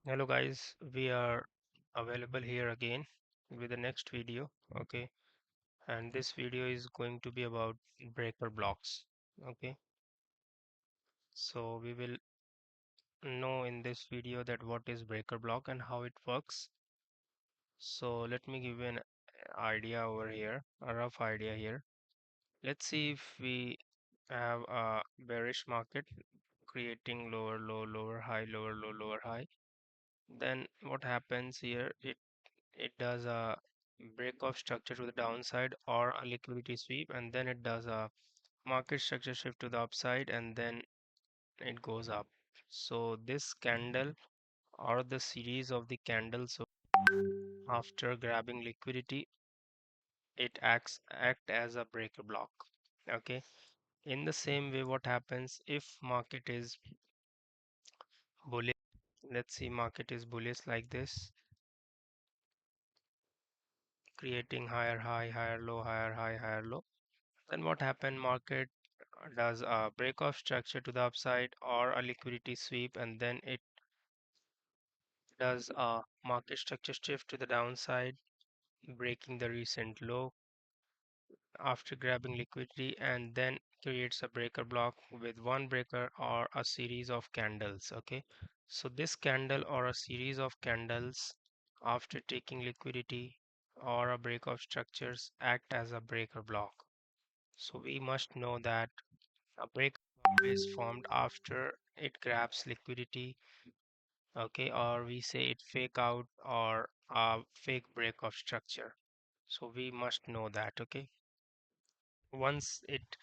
Hello guys, we are available here again with the next video. Okay, and this video is going to be about breaker blocks. Okay, so we will know in this video that what is breaker block and how it works. So let me give you an idea over here, a rough idea here. Let's see if we have a bearish market creating lower low, lower high, lower low, lower high. Then what happens here? It does a break of structure to the downside or a liquidity sweep, and then it does a market structure shift to the upside, and then it goes up. So this candle or the series of the candles after grabbing liquidity, it act as a breaker block. Okay, in the same way, what happens if market is bullish? Let's see, market is bullish like this, creating higher high, higher low, higher high, higher low. Then what happened? Market does a break of structure to the upside or a liquidity sweep, and then it does a market structure shift to the downside, breaking the recent low after grabbing liquidity, and then creates a breaker block with one breaker or a series of candles. Okay, so this candle or a series of candles after taking liquidity or a break of structures act as a breaker block. So we must know that a break is formed after it grabs liquidity, okay, or we say it fake out or a fake break of structure. So we must know that, okay. Once it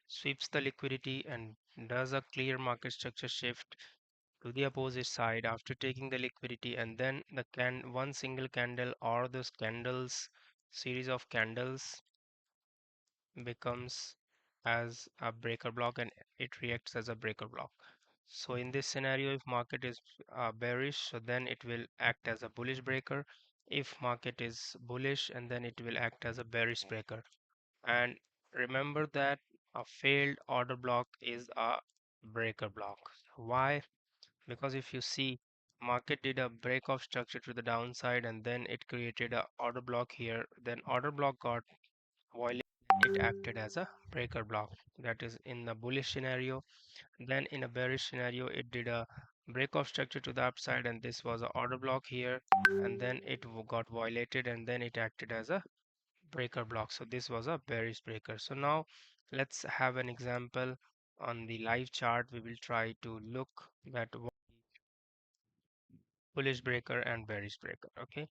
sweeps the liquidity and does a clear market structure shift to the opposite side after taking the liquidity, and then the one single candle or those candles series of candles becomes as a breaker block and it reacts as a breaker block. So in this scenario, if market is bearish, so then it will act as a bullish breaker. If market is bullish, and then it will act as a bearish breaker. And remember that a failed order block is a breaker block. Why? Because if you see, market did a break of structure to the downside and then it created a order block here. Then order block got violated. It acted as a breaker block. That is in the bullish scenario. Then in a bearish scenario, it did a break of structure to the upside, and this was an order block here, and then it got violated, and then it acted as a breaker block. So this was a bearish breaker. So now let's have an example on the live chart. We will try to look at bullish breaker and bearish breaker. Okay.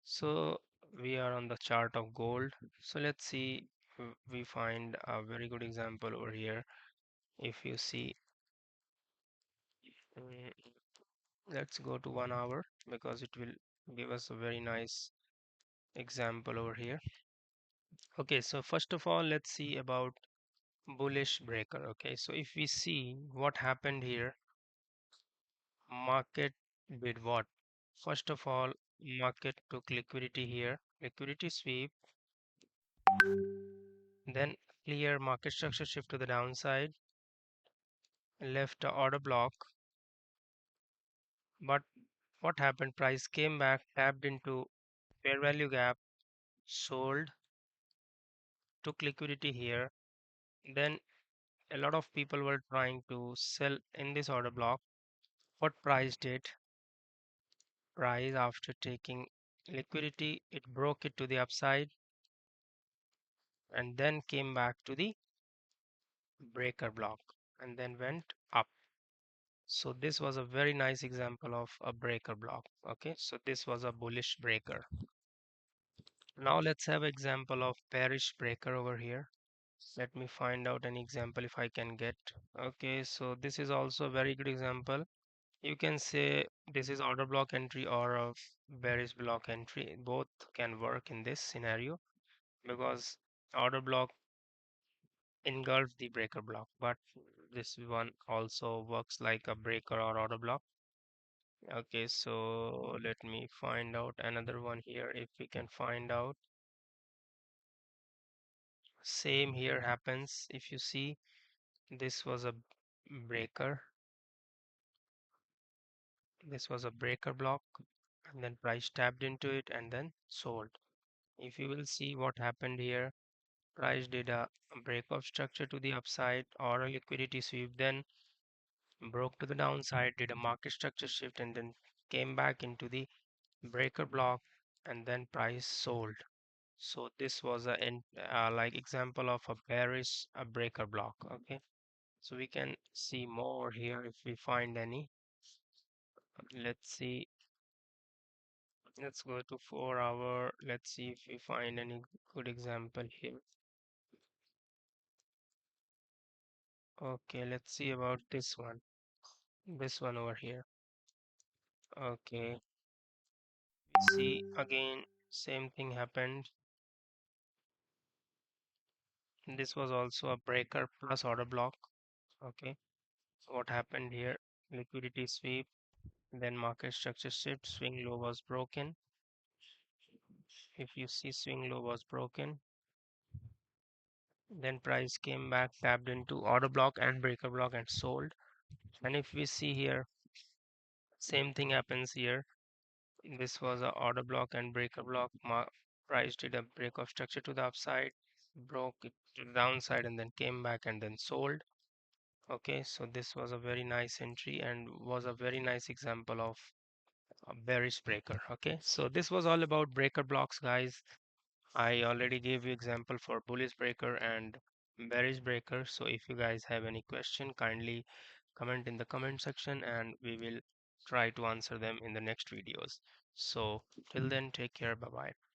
So we are on the chart of gold. So let's see, we find a very good example over here. If you see, mm, let's go to 1 hour because it will give us a very nice example over here. Okay, so first of all, let's see about bullish breaker. Okay, so if we see what happened here, market did what? First of all, market took liquidity here, liquidity sweep, then clear market structure shift to the downside, left a order block. But what happened? Price came back, tapped into fair value gap, sold, took liquidity here. Then a lot of people were trying to sell in this order block. What price did? Price after taking liquidity, it broke it to the upside and then came back to the breaker block and then went up. So this was a very nice example of a breaker block. Okay, so this was a bullish breaker. Now let's have example of bearish breaker over here. Let me find out an example if I can get. Okay, so this is also a very good example. You can say this is order block entry or a bearish block entry. Both can work in this scenario because order block engulf the breaker block, but this one also works like a breaker or order block. Okay, so let me find out another one here if we can find out. Same here happens. If you see, this was a breaker This was a breaker block, and then price tapped into it and then sold. If you will see what happened here, price did a breakout structure to the upside or a liquidity sweep, then broke to the downside, did a market structure shift, and then came back into the breaker block, and then price sold. So this was like example of a bearish a breaker block. Okay, so we can see more here if we find any. Let's see. Let's go to 4 hour. Let's see if we find any good example here. Okay, let's see about this one. This one over here. Okay, we see again same thing happened. This was also a breaker plus order block. Okay, so what happened here? Liquidity sweep, then market structure shift, swing low was broken. If you see swing low was broken, then price came back, tapped into order block and breaker block and sold. And if we see here, same thing happens here. This was a order block and breaker block. Price did a break of structure to the upside, broke it to the downside, and then came back and then sold. Okay, so this was a very nice entry and was a very nice example of a bearish breaker. Okay, so this was all about breaker blocks, guys. I already gave you example for bullish breaker and bearish breaker. So if you guys have any question, kindly comment in the comment section and we will try to answer them in the next videos. So till then, take care. Bye bye.